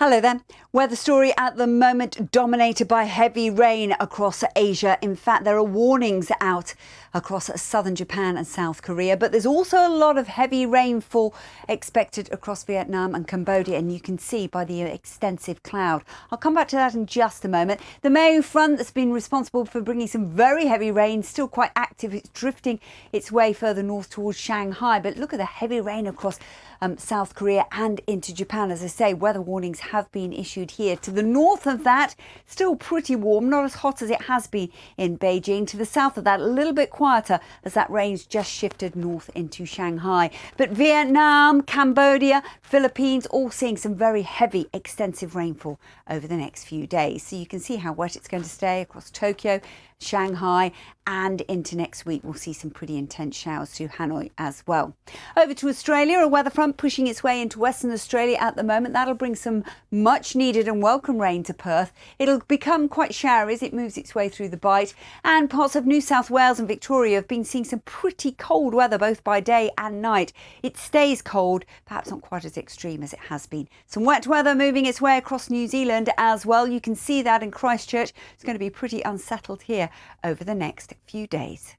Hello there. Weather story at the moment dominated by heavy rain across Asia. In fact, there are warnings out across southern Japan and South Korea, but there's also a lot of heavy rainfall expected across Vietnam and Cambodia, and you can see by the extensive cloud. I'll come back to that in just a moment. The Mayu front that's been responsible for bringing some very heavy rain, still quite active. It's drifting its way further north towards Shanghai, but look at the heavy rain across South Korea and into Japan. As I say, weather warnings have been issued here. To the north of that, still pretty warm, not as hot as it has been in Beijing. To the south of that, a little bit quieter as that rain's just shifted north into Shanghai. But Vietnam, Cambodia, Philippines, all seeing some very heavy, extensive rainfall over the next few days. So you can see how wet it's going to stay across Tokyo, Shanghai, and into next week. We'll see some pretty intense showers to Hanoi as well. Over to Australia, a weather front pushing its way into Western Australia at the moment. That'll bring some much needed and welcome rain to Perth. It'll become quite showery as it moves its way through the Bight, and parts of New South Wales and Victoria have been seeing some pretty cold weather both by day and night. It stays cold, perhaps not quite as extreme as it has been. Some wet weather moving its way across New Zealand as well. You can see that in Christchurch. It's going to be pretty unsettled here over the next few days.